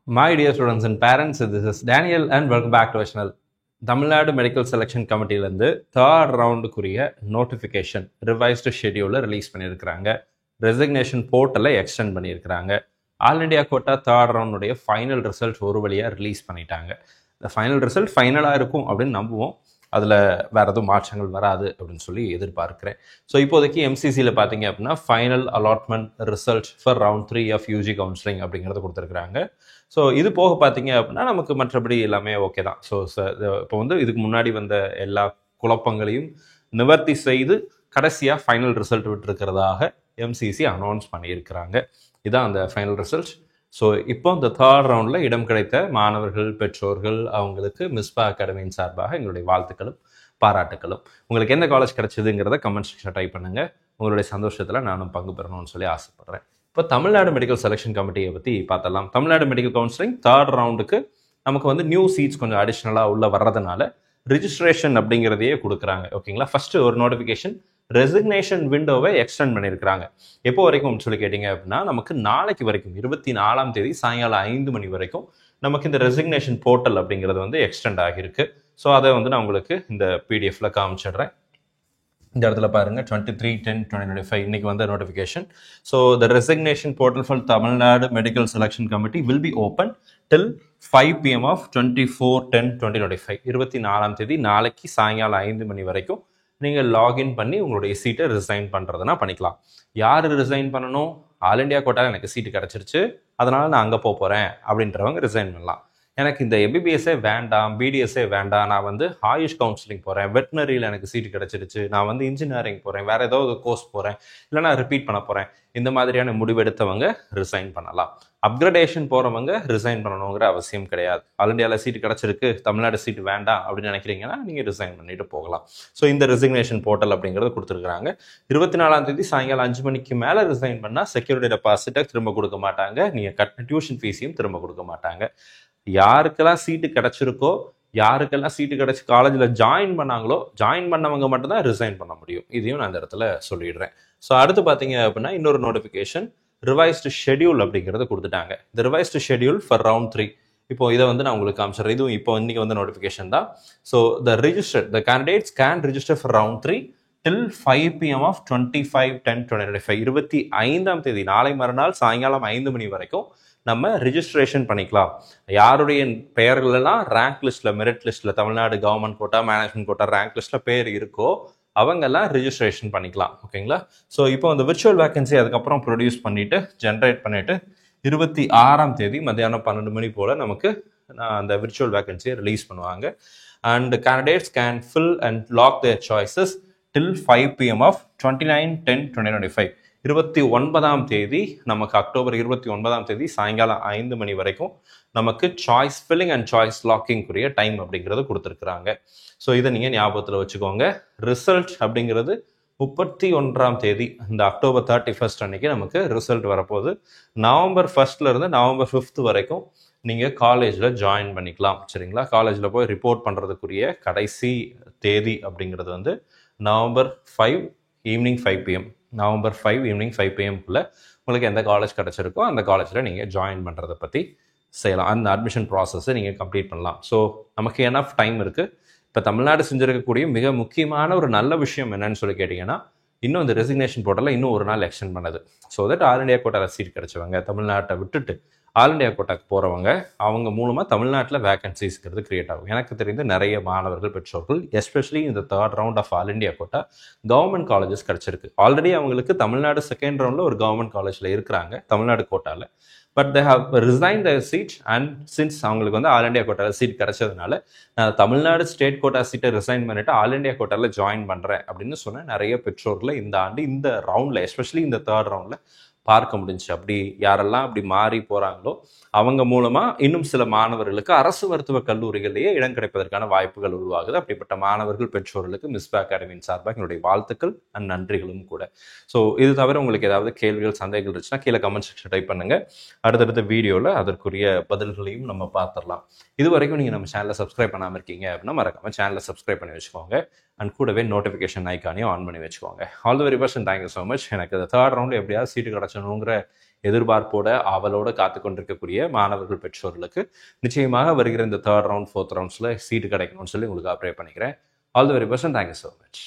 My dear students and parents, this is Daniel and welcome back to our channel. Tamil Nadu medical selection கமிட்டிலேருந்து third ரவுண்டுக்குரிய notification revised ஷெடியூலை release பண்ணியிருக்கிறாங்க. Resignation போர்ட்டலை extend பண்ணியிருக்கிறாங்க. All India quota third ரவுண்டுடைய final result ஒரு வழியாக release பண்ணிட்டாங்க. இந்த ஃபைனல் ரிசல்ட் ஃபைனலாக இருக்கும் அப்படின்னு நம்புவோம். அதில் வேறு எதுவும் மாற்றங்கள் வராது அப்படின்னு சொல்லி எதிர்பார்க்குறேன். ஸோ இப்போதைக்கு எம்சிசியில் பார்த்தீங்க அப்படின்னா final allotment result for round 3 of UG counselling அப்படிங்கிறத கொடுத்துருக்குறாங்க. ஸோ இது போக பார்த்தீங்க அப்படின்னா நமக்கு மற்றபடி எல்லாமே ஓகே தான். ஸோ இப்போ இதுக்கு முன்னாடி வந்த எல்லா குழப்பங்களையும் நிவர்த்தி செய்து கடைசியாக ஃபைனல் ரிசல்ட் விட்டுருக்கிறதாக எம்சிசி அனௌன்ஸ் பண்ணியிருக்கிறாங்க. இதுதான் அந்த ஃபைனல் ரிசல்ட். ஸோ இப்போ இந்த தேர்ட் ரவுண்டில் இடம் கிடைத்த மாணவர்கள், பெற்றோர்கள், அவங்களுக்கு மிஸ்பா அகாடமியின் சார்பாக எங்களுடைய வாழ்த்துக்களும் பாராட்டுக்களும். உங்களுக்கு எந்த காலேஜ் கிடைச்சதுங்கிறத கமெண்ட் செக்ஷன் டைப் பண்ணுங்கள். உங்களுடைய சந்தோஷத்தில் நானும் பங்கு பெறணும்னு சொல்லி ஆசைப்பட்றேன். இப்போ தமிழ்நாடு மெடிக்கல் செலெக்ஷன் கமிட்டியை பற்றி பார்த்தலாம். தமிழ்நாடு மெடிக்கல் கவுன்சிலிங் தேர்ட் ரவுண்டுக்கு நமக்கு நியூ சீட்ஸ் கொஞ்சம் அடிஷ்னலாக உள்ள வர்றதுனால ரிஜிஸ்ட்ரேஷன் அப்படிங்கிறதையே கொடுக்குறாங்க. ஓகேங்களா? ஃபஸ்ட்டு ஒரு நோட்டிஃபிகேஷன் ரெசிக்னேஷன் விண்டோவை எக்ஸ்டெண்ட் பண்ணியிருக்கிறாங்க. எப்போ வரைக்கும் சொல்லி கேட்டிங்க அப்படின்னா நமக்கு நாளைக்கு வரைக்கும் 24ஆம் தேதி சாயங்காலம் 5 மணி வரைக்கும் நமக்கு இந்த ரெசிக்னேஷன் போர்ட்டல் அப்படிங்கிறது எக்ஸ்டெண்ட் ஆகியிருக்கு. ஸோ அதை நான் உங்களுக்கு இந்த பிடிஎஃப்ல காமிச்சிடுறேன். இந்த இடத்துல பாருங்க 23/10/2025 இன்னைக்கு வந்த notification. So the resignation portal for Tamil Nadu medical selection committee will be open till 5 PM of 24/10/2025. 24ஆம் தேதி நாளைக்கு சாயங்காலம் 5 மணி வரைக்கும் நீங்கள் லாகின் பண்ணி உங்களுடைய சீட்டை ரிசைன் பண்ணுறதுனா பண்ணிக்கலாம். யார் ரிசைன் பண்ணணும்? ஆல் இண்டியா கோட்டாவில் எனக்கு சீட்டு கிடச்சிருச்சு, அதனால் நான் அங்கே போகிறேன் அப்படின்றவங்க ரிசைன் பண்ணலாம். எனக்கு இந்த எம்பிபிஎஸ்ஸே வேண்டாம், பிடிஎஸ்ஸே வேண்டாம், நான் ஆயுஷ் கவுன்சிலிங் போகிறேன், வெட்டினரியில் எனக்கு சீட்டு கிடச்சிருச்சு, நான் இன்ஜினியரிங் போகிறேன், வேறு ஏதாவது கோர்ஸ் போகிறேன், இல்லை நான் ரிப்பீட் பண்ண போகிறேன், இந்த மாதிரியான முடிவெடுத்தவங்க ரிசைன் பண்ணலாம். அப்கிரடேஷன் போகிறவங்க ரிசைன் பண்ணணுங்கிற அவசியம் கிடையாது. ஆல் இண்டியாவில் சீட்டு கிடச்சிருக்கு, தமிழ்நாடு சீட்டு வேண்டாம் அப்படின்னு நினைக்கிறீங்கன்னா நீங்கள் ரிசைன் பண்ணிட்டு போகலாம். ஸோ இந்த ரெசிக்னேஷன் போர்ட்டல் அப்படிங்கிறது கொடுத்துருக்குறாங்க. 24ஆம் தேதி சாயங்காலம் 5 மணிக்கு மேலே ரிசைன் பண்ணால் செக்யூரிட்டி டெபாசிட்டை திரும்ப கொடுக்க மாட்டாங்க, நீங்கள் கட்டின டியூஷன் ஃபீஸையும் திரும்ப கொடுக்க மாட்டாங்க. யாருக்கெல்லாம் சீட்டு கிடைச்சிருக்கோ, யாருக்கெல்லாம் சீட்டு கிடைச்சி காலேஜில் ஜாயின் பண்ணாங்களோ, ஜாயின் பண்ணவங்க மட்டும்தான் ரிசைன் பண்ண முடியும். இதையும் நான் இந்த இடத்துல சொல்லிடுறேன். ஸோ அடுத்து பார்த்தீங்க அப்படின்னா இன்னொரு நோட்டிஃபிகேஷன் ரிவைஸ்டு ஷெடியூல் அப்படிங்கிறது கொடுத்துட்டாங்க. இந்த ரிவைஸ்டு ஷெடியூல் ஃபார் ரவுண்ட் 3 இப்போ இதை நான் உங்களுக்கு காமிச்சிடுறேன். இதுவும் இப்போ இன்னைக்கு நோட்டிஃபிகேஷன் தான். So the candidates can register for round 3 till 5 PM of 25/10/2025. 25ஆம் தேதி நாளை மறுநாள் சாயங்காலம் 5 மணி வரைக்கும் நம்ம ரிஜிஸ்ட்ரேஷன் பண்ணிக்கலாம். யாருடைய பெயர்களெல்லாம் ரேங்க் லிஸ்ட்டில், மெரிட் லிஸ்ட்டில், Tamil Nadu government quota, management quota rank லிஸ்ட்டில் பேர் இருக்கோ அவங்கெல்லாம் ரிஜிஸ்ட்ரேஷன் பண்ணிக்கலாம். ஓகேங்களா? ஸோ இப்போ அந்த விர்ச்சுவல் வேகன்சி அதுக்கப்புறம் ப்ரொடியூஸ் பண்ணிவிட்டு ஜென்ரேட் பண்ணிவிட்டு 26ஆம் தேதி மத்தியானம் 12 மணி போல் நமக்கு அந்த விர்ச்சுவல் வேகன்சியை ரிலீஸ் பண்ணுவாங்க. And candidates can fill and lock their choices till 5 PM of 29/10/2025. 29ஆம் தேதி நமக்கு அக்டோபர் 29ஆம் தேதி சாயங்காலம் 5 மணி வரைக்கும் நமக்கு சாய்ஸ் ஃபில்லிங் அண்ட் சாய்ஸ் லாக்கிங்குரிய டைம் அப்படிங்கிறது கொடுத்துருக்குறாங்க. ஸோ இதை நீங்கள் ஞாபகத்தில் வச்சுக்கோங்க. ரிசல்ட் அப்படிங்கிறது 31ஆம் தேதி இந்த அக்டோபர் 31 அன்னைக்கு நமக்கு ரிசல்ட் வரப்போகுது. நவம்பர் 1 நவம்பர் 5 வரைக்கும் நீங்கள் காலேஜில் ஜாயின் பண்ணிக்கலாம். சரிங்களா? காலேஜில் போய் ரிப்போர்ட் பண்ணுறதுக்குரிய கடைசி தேதி அப்படிங்கிறது November 5 evening 5 PM. November 5 evening 5 PMக்குள்ளே உங்களுக்கு எந்த காலேஜ் கிடச்சிருக்கோ அந்த காலேஜில் நீங்கள் ஜாயின் பண்ணுறதை பற்றி செய்யலாம். அந்த அட்மிஷன் ப்ராசஸை நீங்கள் கம்ப்ளீட் பண்ணலாம். ஸோ நமக்கு எனஃப் டைம் இருக்குது. இப்போ தமிழ்நாடு செஞ்சிருக்கக்கூடிய மிக முக்கியமான ஒரு நல்ல விஷயம் என்னன்னு சொல்லி கேட்டிங்கன்னா இன்னும் இந்த ரெசிக்னேஷன் போர்ட்டலில் இன்னும் ஒரு நாள் எக்ஸ்டெண்ட் பண்ணது. ஸோ தட் ஆல் இண்டியா கோட்டாவில் சீட் கிடச்சவங்க, தமிழ்நாட்டை விட்டுட்டு ஆல் இண்டியா கோட்டாக்கு போகிறவங்க, அவங்க மூலமாக தமிழ்நாட்டில் வேகன்சிஸ்ங்கிறது கிரியேட் ஆகும். எனக்கு தெரிந்து நிறைய மாணவர்கள், பெற்றோர்கள் எஸ்பெஷலி இந்த third round of all India quota government colleges கிடச்சிருக்கு. ஆல்ரெடி அவங்களுக்கு தமிழ்நாடு செகண்ட் ரவுண்டில் ஒரு கவர்மெண்ட் காலேஜில் இருக்கிறாங்க தமிழ்நாடு கோட்டாவில். But they have resign the seat and since அவங்களுக்கு ஆல் இண்டியா கோட்டாவில் சீட் கிடைச்சதுனால நான் Tamil Nadu state quota resign பண்ணிவிட்டு ஆல் இண்டியா கோட்டாவில் ஜாயின் பண்ணுறேன் அப்படின்னு சொன்ன நிறைய பெற்றோர்களை இந்த ஆண்டு இந்த ரவுண்டில் எஸ்பெஷலி இந்த தேர்ட் ரவுண்டில் பார்க்க முடிஞ்சு. அப்படி யாரெல்லாம் அப்படி மாறி போகிறாங்களோ அவங்க மூலமாக இன்னும் சில மாணவர்களுக்கு அரசு மருத்துவக் கல்லூரிகளிலேயே இடம் கிடைப்பதற்கான வாய்ப்புகள் உருவாகுது. அப்படிப்பட்ட மாணவர்கள், பெற்றோர்களுக்கு மிஸ்பா அகாடமியின் சார்பாக என்னுடைய வாழ்த்துக்கள் அண்ட் நன்றிகளும் கூட. ஸோ இது தவிர உங்களுக்கு ஏதாவது கேள்விகள், சந்தேகங்கள் இருந்துச்சுன்னா கீழே கமெண்ட் செக்ஷன் டைப் பண்ணுங்கள். அடுத்தடுத்த வீடியோவில் அதற்குரிய பதில்களையும் நம்ம பார்த்துடலாம். இது வரைக்கும் நீங்கள் நம்ம சேனலை சப்ஸ்கிரைப் பண்ணாமல் இருக்கீங்க அப்படின்னா மறக்காமல் சேனலை சப்ஸ்கிரைப் பண்ணி வச்சுக்கோங்க. அண்ட் கூடவே நோட்டிஃபிகேஷன் ஐக்கானையும் ஆன் பண்ணி வச்சுக்கோங்க. All the very best and thank you so much. எனக்கு இந்த தேர்ட் ரவுண்டு எப்படியாவது சீட்டு கிடச்சணுங்கிற எதிர்பார்ப்போட ஆவலோட காத்து கொண்டிருக்கக்கூடிய மாணவர்கள் பெற்றோர்களுக்கு நிச்சயமாக வருகிற இந்த 3rd ரவுண்ட் 4th ரவுண்ட்ஸில் சீட்டு கிடைக்கணும்னு சொல்லி உங்களுக்கு ப்ரே பண்ணிக்கிறேன். All the very best and thank you so much.